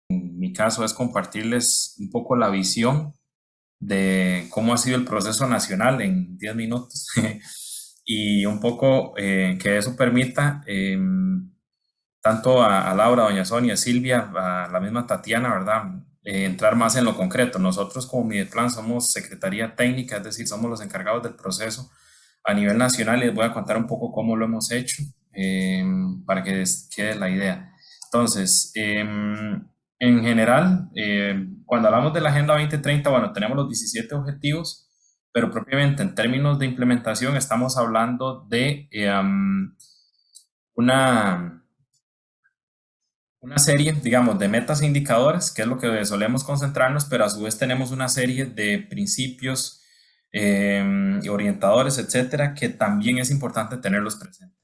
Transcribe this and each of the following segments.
En mi caso es compartirles un poco la visión de cómo ha sido el proceso nacional en 10 minutos y un poco que eso permita tanto a Laura, a doña Sonia, a Silvia, a la misma Tatiana, ¿verdad? Entrar más en lo concreto. Nosotros como Mideplan somos Secretaría Técnica, es decir, somos los encargados del proceso a nivel nacional y les voy a contar un poco cómo lo hemos hecho eh, para que les quede la idea. Entonces, en general, cuando hablamos de la Agenda 2030, bueno, tenemos los 17 objetivos, pero propiamente en términos de implementación estamos hablando de una una serie, digamos, de metas e indicadores, que es lo que solemos concentrarnos, pero a su vez tenemos una serie de principios y orientadores, etcétera, que también es importante tenerlos presentes.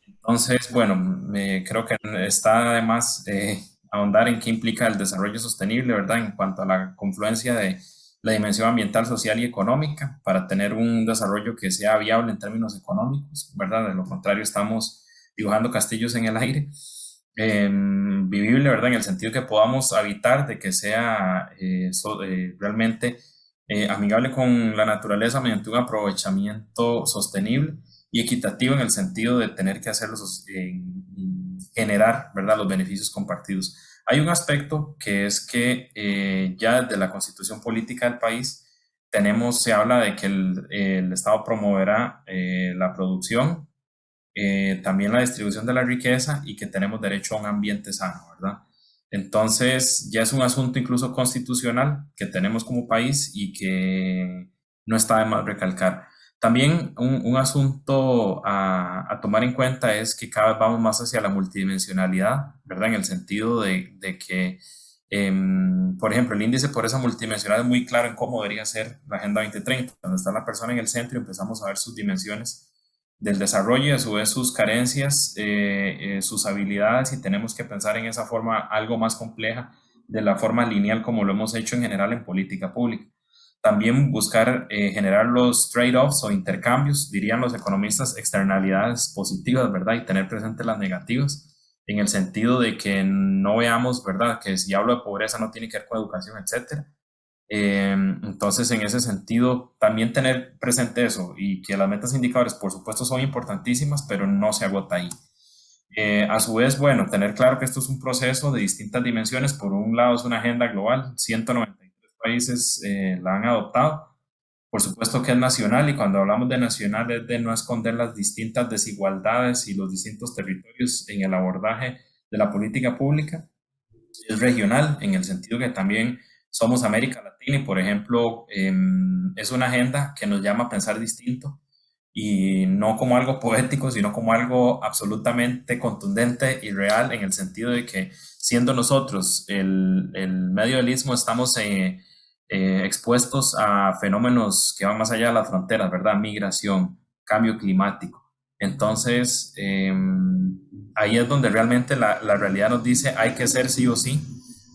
Entonces, bueno, creo que está además ahondar en qué implica el desarrollo sostenible, ¿verdad? En cuanto a la confluencia de la dimensión ambiental, social y económica, para tener un desarrollo que sea viable en términos económicos, ¿verdad? De lo contrario, estamos dibujando castillos en el aire. Vivible, ¿verdad? En el sentido que podamos habitar, de que sea realmente amigable con la naturaleza mediante un aprovechamiento sostenible y equitativo en el sentido de tener que hacerlo, generar, ¿verdad?, los beneficios compartidos. Hay un aspecto que es que ya desde la constitución política del país se habla de que el Estado promoverá la producción, también la distribución de la riqueza y que tenemos derecho a un ambiente sano, ¿verdad? Entonces, ya es un asunto incluso constitucional que tenemos como país y que no está de más recalcar. También un asunto a tomar en cuenta es que cada vez vamos más hacia la multidimensionalidad, ¿verdad? En el sentido de que, por ejemplo, el índice por esa multidimensionalidad es muy claro en cómo debería ser la Agenda 2030, donde está la persona en el centro y empezamos a ver sus dimensiones del desarrollo y a su vez sus carencias, sus habilidades y tenemos que pensar en esa forma algo más compleja de la forma lineal como lo hemos hecho en general en política pública. También buscar generar los trade-offs o intercambios, dirían los economistas, externalidades positivas, ¿verdad? Y tener presentes las negativas, en el sentido de que no veamos, ¿verdad? Que si hablo de pobreza no tiene que ver con educación, etcétera. Entonces, en ese sentido, también tener presente eso y que las metas indicadores, por supuesto, son importantísimas, pero no se agota ahí. A su vez, bueno, tener claro que esto es un proceso de distintas dimensiones. Por un lado, es una agenda global, 193 países la han adoptado. Por supuesto que es nacional y cuando hablamos de nacional es de no esconder las distintas desigualdades y los distintos territorios en el abordaje de la política pública. Es regional en el sentido que también somos América Latina y, por ejemplo, es una agenda que nos llama a pensar distinto y no como algo poético, sino como algo absolutamente contundente y real en el sentido de que siendo nosotros el medio del istmo estamos expuestos a fenómenos que van más allá de las fronteras, ¿verdad? Migración, cambio climático. Entonces, ahí es donde realmente la realidad nos dice hay que ser sí o sí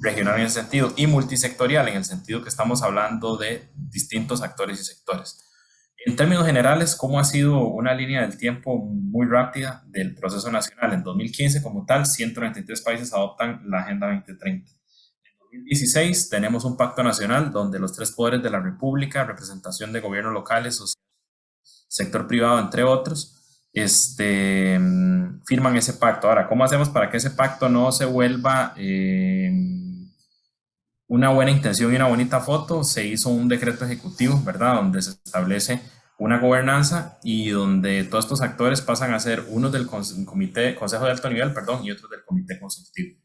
regional en ese sentido y multisectorial en el sentido que estamos hablando de distintos actores y sectores. En términos generales, ¿cómo ha sido una línea del tiempo muy rápida del proceso nacional? En 2015, como tal, 193 países adoptan la Agenda 2030. En 2016 tenemos un pacto nacional donde los tres poderes de la República, representación de gobiernos locales, sector privado, entre otros, firman ese pacto. Ahora, ¿cómo hacemos para que ese pacto no se vuelva una buena intención y una bonita foto? Se hizo un decreto ejecutivo, ¿verdad? Donde se establece una gobernanza y donde todos estos actores pasan a ser unos del comité, Consejo de Alto Nivel, perdón, y otros del Comité Consultivo.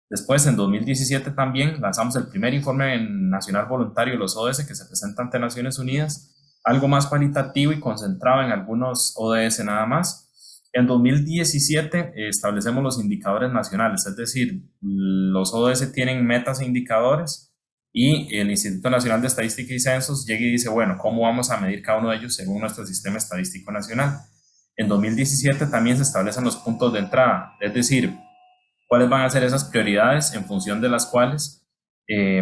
Después, en 2017 también lanzamos el primer informe nacional voluntario de los ODS que se presenta ante Naciones Unidas, algo más cualitativo y concentrado en algunos ODS nada más. En 2017 establecemos los indicadores nacionales, es decir, los ODS tienen metas e indicadores y el Instituto Nacional de Estadística y Censos llega y dice, bueno, ¿cómo vamos a medir cada uno de ellos según nuestro sistema estadístico nacional? En 2017 también se establecen los puntos de entrada, es decir, cuáles van a ser esas prioridades en función de las cuales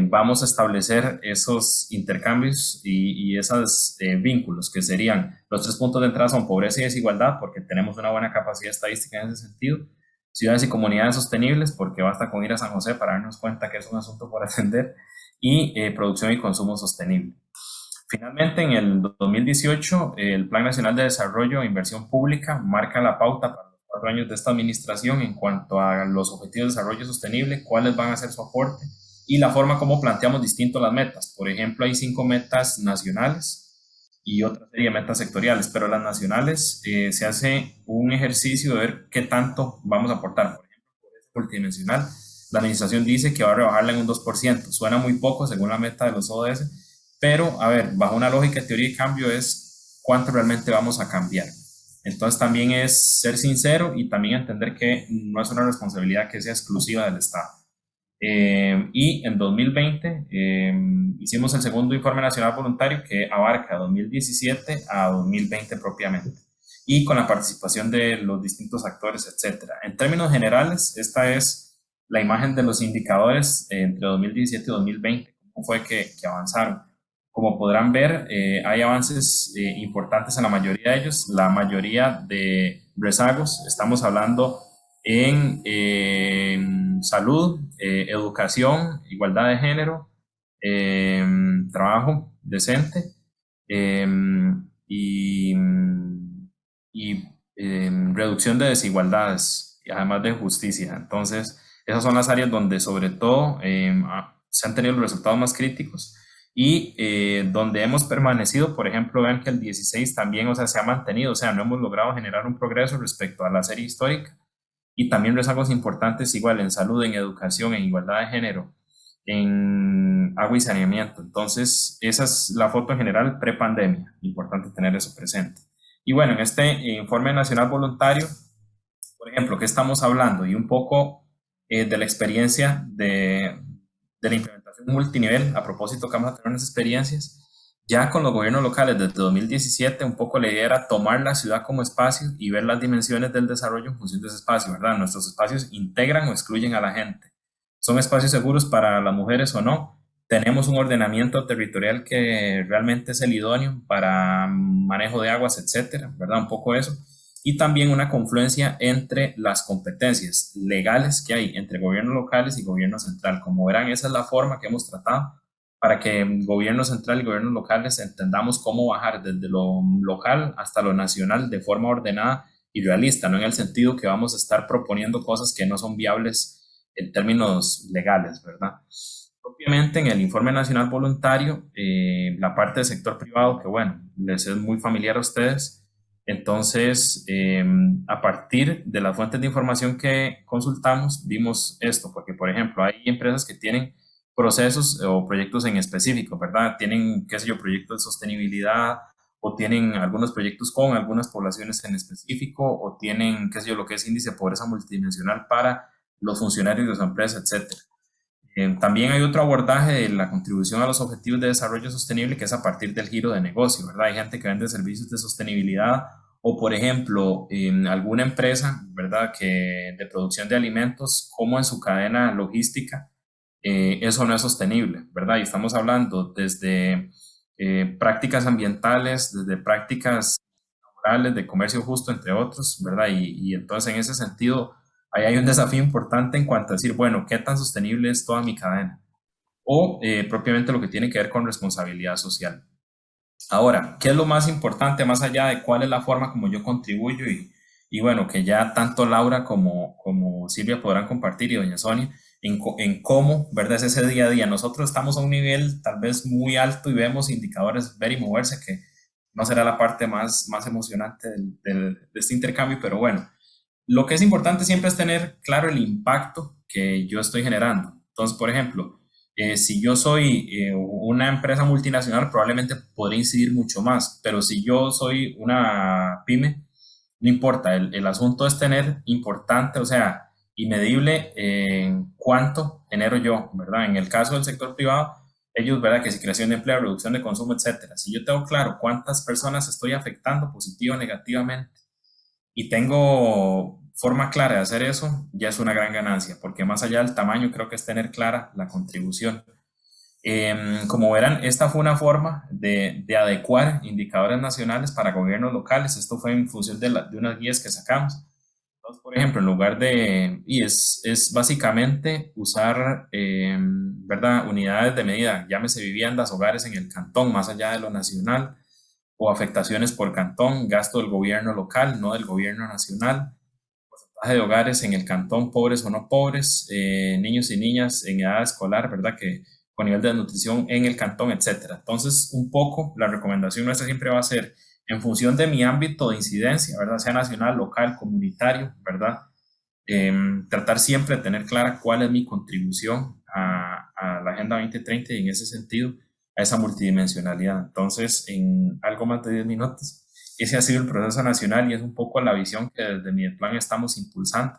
vamos a establecer esos intercambios y esos vínculos que serían los tres puntos de entrada son pobreza y desigualdad porque tenemos una buena capacidad estadística en ese sentido, ciudades y comunidades sostenibles, porque basta con ir a San José para darnos cuenta que es un asunto por atender, y producción y consumo sostenible. Finalmente, en el 2018, el Plan Nacional de Desarrollo e Inversión Pública marca la pauta para los 4 años de esta administración en cuanto a los objetivos de desarrollo sostenible, cuáles van a ser su aporte y la forma como planteamos distinto las metas. Por ejemplo, hay 5 metas nacionales y otra serie de metas sectoriales, pero las nacionales se hace un ejercicio de ver qué tanto vamos a aportar. Por ejemplo, por ese multidimensional, la administración dice que va a rebajarla en un 2%. Suena muy poco según la meta de los ODS, pero a ver, bajo una lógica de teoría y cambio es cuánto realmente vamos a cambiar. Entonces también es ser sincero y también entender que no es una responsabilidad que sea exclusiva del Estado. Y en 2020 hicimos el segundo informe nacional voluntario que abarca 2017 a 2020 propiamente y con la participación de los distintos actores, etcétera. En términos generales, esta es la imagen de los indicadores entre 2017 y 2020, cómo fue que avanzaron. Como podrán ver, hay avances importantes en la mayoría de ellos, la mayoría de rezagos, estamos hablando en salud, educación, igualdad de género, trabajo decente eh, y, y reducción de desigualdades, y además de justicia. Entonces, esas son las áreas donde sobre todo se han tenido los resultados más críticos y donde hemos permanecido. Por ejemplo, vean que el 16 también, o sea, se ha mantenido, o sea, no hemos logrado generar un progreso respecto a la serie histórica y también rezagos importantes igual en salud, en educación, en igualdad de género, en agua y saneamiento. Entonces, esa es la foto en general pre-pandemia, importante tener eso presente. Y bueno, en este informe nacional voluntario, por ejemplo, ¿qué estamos hablando? Y un poco de la experiencia de la implementación multinivel, a propósito que vamos a tener unas experiencias, ya con los gobiernos locales desde 2017, un poco la idea era tomar la ciudad como espacio y ver las dimensiones del desarrollo en función de ese espacio, ¿verdad? Nuestros espacios integran o excluyen a la gente. ¿Son espacios seguros para las mujeres o no? Tenemos un ordenamiento territorial que realmente es el idóneo para manejo de aguas, etcétera, ¿verdad? Un poco eso. Y también una confluencia entre las competencias legales que hay entre gobiernos locales y gobierno central. Como verán, esa es la forma que hemos tratado para que gobierno central y gobiernos locales entendamos cómo bajar desde lo local hasta lo nacional de forma ordenada y realista, no en el sentido que vamos a estar proponiendo cosas que no son viables en términos legales, ¿verdad? Propiamente en el informe nacional voluntario, la parte del sector privado, que bueno, les es muy familiar a ustedes, entonces, a partir de las fuentes de información que consultamos, vimos esto, porque por ejemplo, hay empresas que tienen procesos o proyectos en específico, ¿verdad? Tienen, qué sé yo, proyectos de sostenibilidad o tienen algunos proyectos con algunas poblaciones en específico o tienen, qué sé yo, lo que es índice de pobreza multidimensional para los funcionarios de su empresa, etcétera. También hay otro abordaje de la contribución a los objetivos de desarrollo sostenible que es a partir del giro de negocio, ¿verdad? Hay gente que vende servicios de sostenibilidad o, por ejemplo, en alguna empresa, ¿verdad? Que de producción de alimentos, como en su cadena logística, eso no es sostenible, ¿verdad? Y estamos hablando desde prácticas ambientales, desde prácticas laborales, de comercio justo, entre otros, ¿verdad? Y entonces en ese sentido ahí hay un desafío importante en cuanto a decir, bueno, ¿qué tan sostenible es toda mi cadena? O propiamente lo que tiene que ver con responsabilidad social. Ahora, ¿qué es lo más importante más allá de cuál es la forma como yo contribuyo? Y bueno, que ya tanto Laura como Silvia podrán compartir y doña Sonia en cómo, ¿verdad? Es ese día a día. Nosotros estamos a un nivel tal vez muy alto y vemos indicadores ver y moverse que no será la parte más emocionante de este intercambio, pero bueno, lo que es importante siempre es tener claro el impacto que yo estoy generando. Entonces, por ejemplo, si yo soy una empresa multinacional, probablemente podría incidir mucho más, pero si yo soy una pyme, no importa, el asunto es tener importante, o sea, y medible cuánto genero yo, ¿verdad? En el caso del sector privado, ellos, ¿verdad? Que si creación de empleo, reducción de consumo, etcétera. Si yo tengo claro cuántas personas estoy afectando positiva o negativamente, y tengo forma clara de hacer eso, ya es una gran ganancia, porque más allá del tamaño, creo que es tener clara la contribución. Como verán, esta fue una forma de adecuar indicadores nacionales para gobiernos locales. Esto fue en función de unas guías que sacamos, Por ejemplo, en lugar de, y es básicamente usar, ¿verdad? Unidades de medida, llámese viviendas, hogares en el cantón, más allá de lo nacional, o afectaciones por cantón, gasto del gobierno local, no del gobierno nacional, porcentaje de hogares en el cantón, pobres o no pobres, niños y niñas en edad escolar, ¿verdad? Que con nivel de nutrición en el cantón, etcétera. Entonces, un poco la recomendación nuestra siempre va a ser en función de mi ámbito de incidencia, ¿verdad? Sea nacional, local, comunitario, ¿verdad? Tratar siempre de tener clara cuál es mi contribución a la Agenda 2030 y en ese sentido a esa multidimensionalidad. Entonces, en algo más de 10 minutos, ese ha sido el proceso nacional y es un poco la visión que desde mi plan estamos impulsando.